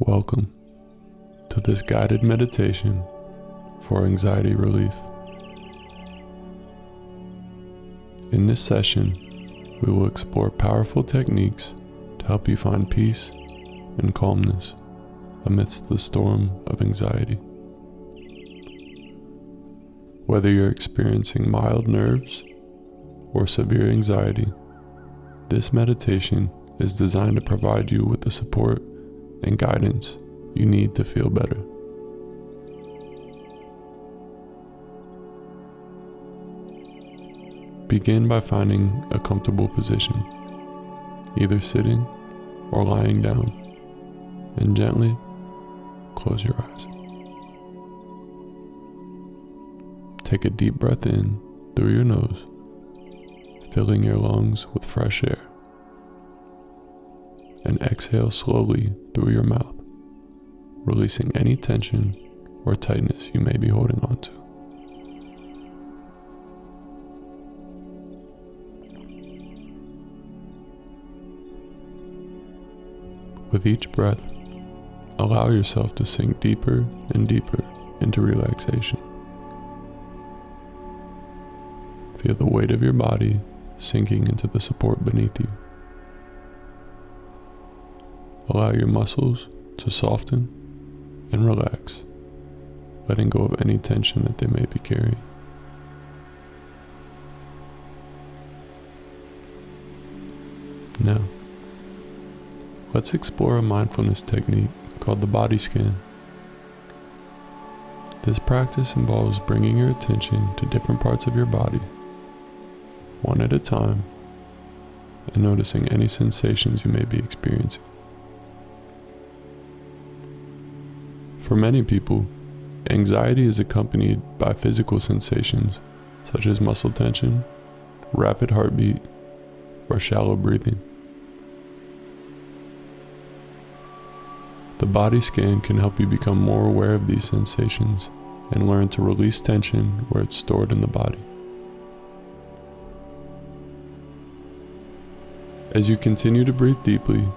Welcome to this guided meditation for anxiety relief. In this session, we will explore powerful techniques to help you find peace and calmness amidst the storm of anxiety. Whether you're experiencing mild nerves or severe anxiety, this meditation is designed to provide you with the support and guidance you need to feel better. Begin by finding a comfortable position, either sitting or lying down, and gently close your eyes. Take a deep breath in through your nose, filling your lungs with fresh air, and exhale slowly through your mouth, releasing any tension or tightness you may be holding on to. With each breath, allow yourself to sink deeper and deeper into relaxation. Feel the weight of your body sinking into the support beneath you. Allow your muscles to soften and relax, letting go of any tension that they may be carrying. Now, let's explore a mindfulness technique called the body scan. This practice involves bringing your attention to different parts of your body, one at a time, and noticing any sensations you may be experiencing. For many people, anxiety is accompanied by physical sensations such as muscle tension, rapid heartbeat, or shallow breathing. The body scan can help you become more aware of these sensations and learn to release tension where it's stored in the body. As you continue to breathe deeply,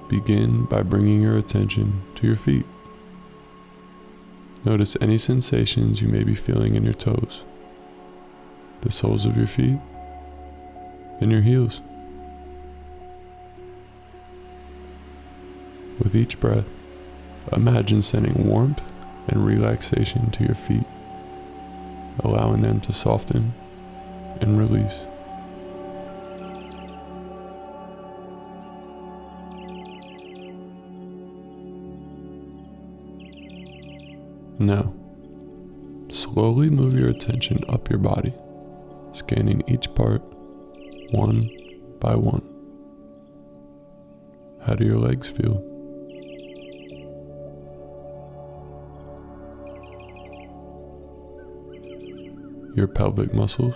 begin by bringing your attention to your feet. Notice any sensations you may be feeling in your toes, the soles of your feet, and your heels. With each breath, imagine sending warmth and relaxation to your feet, allowing them to soften and release. Now, slowly move your attention up your body, scanning each part one by one. How do your legs feel? Your pelvic muscles?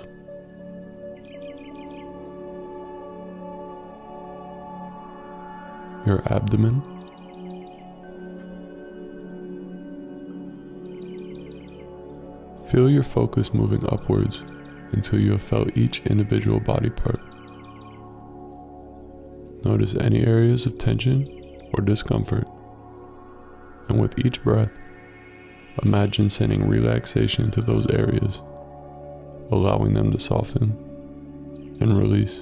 Your abdomen? Feel your focus moving upwards until you have felt each individual body part. Notice any areas of tension or discomfort, and with each breath, imagine sending relaxation to those areas, allowing them to soften and release.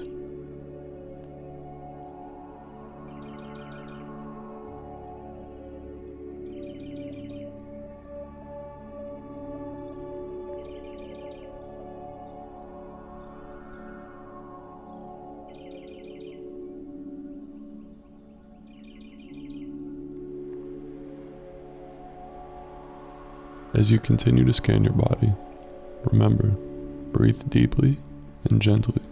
As you continue to scan your body, remember, breathe deeply and gently.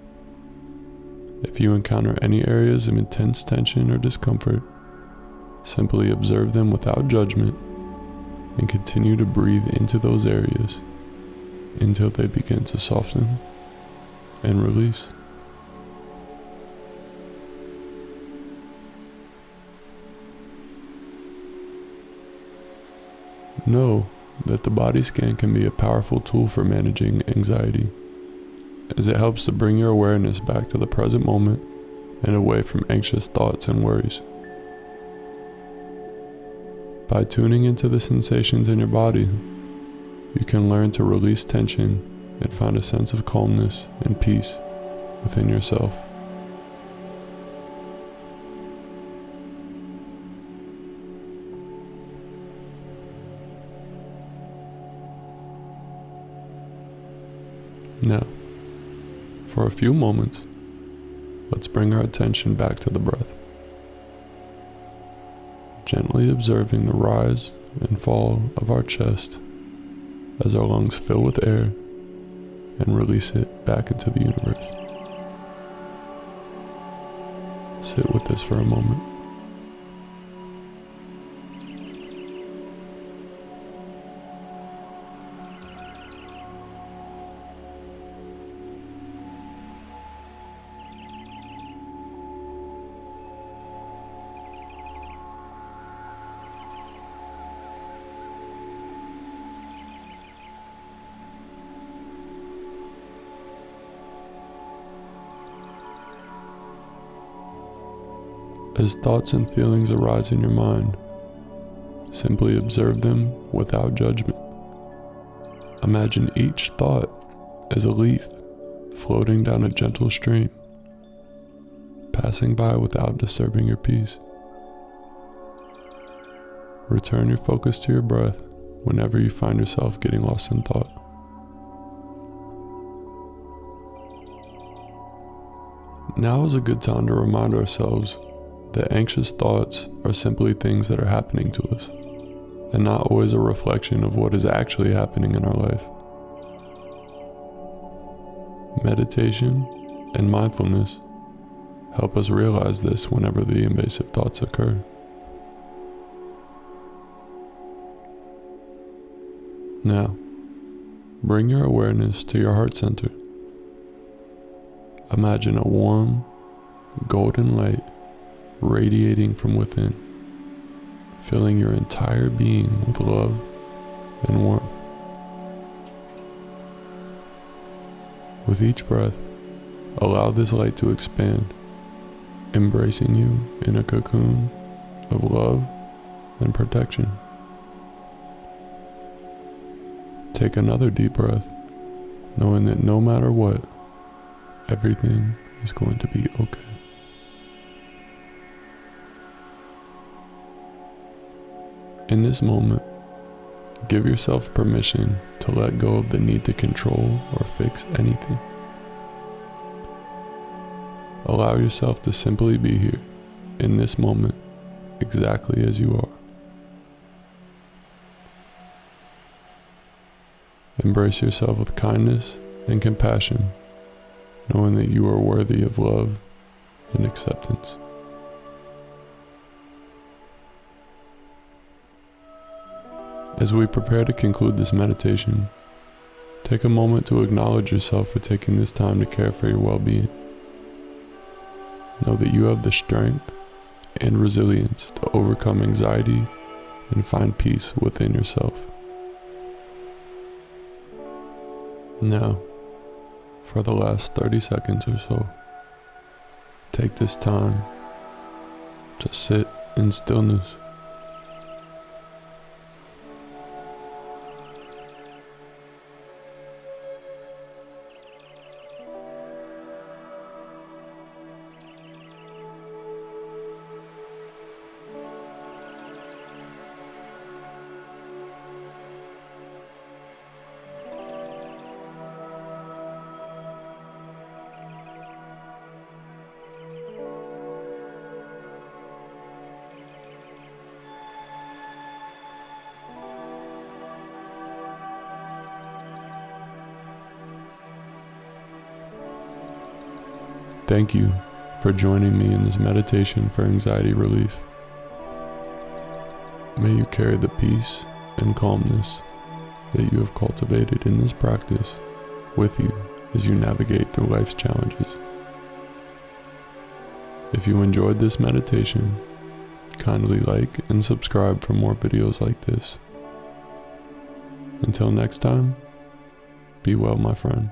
If you encounter any areas of intense tension or discomfort, simply observe them without judgment and continue to breathe into those areas until they begin to soften and release. Know that the body scan can be a powerful tool for managing anxiety, as it helps to bring your awareness back to the present moment and away from anxious thoughts and worries. By tuning into the sensations in your body, you can learn to release tension and find a sense of calmness and peace within yourself. Now, for a few moments, let's bring our attention back to the breath, gently observing the rise and fall of our chest as our lungs fill with air and release it back into the universe. Sit with this for a moment. As thoughts and feelings arise in your mind, simply observe them without judgment. Imagine each thought as a leaf floating down a gentle stream, passing by without disturbing your peace. Return your focus to your breath whenever you find yourself getting lost in thought. Now is a good time to remind ourselves that anxious thoughts are simply things that are happening to us, and not always a reflection of what is actually happening in our life. Meditation and mindfulness help us realize this whenever the invasive thoughts occur. Now, bring your awareness to your heart center. Imagine a warm, golden light radiating from within, filling your entire being with love and warmth. With each breath, allow this light to expand, embracing you in a cocoon of love and protection. Take another deep breath, knowing that no matter what, everything is going to be okay. In this moment, give yourself permission to let go of the need to control or fix anything. Allow yourself to simply be here, in this moment, exactly as you are. Embrace yourself with kindness and compassion, knowing that you are worthy of love and acceptance. As we prepare to conclude this meditation, take a moment to acknowledge yourself for taking this time to care for your well-being. Know that you have the strength and resilience to overcome anxiety and find peace within yourself. Now, for the last 30 seconds or so, take this time to sit in stillness. Thank you for joining me in this meditation for anxiety relief. May you carry the peace and calmness that you have cultivated in this practice with you as you navigate through life's challenges. If you enjoyed this meditation, kindly like and subscribe for more videos like this. Until next time, be well, my friend.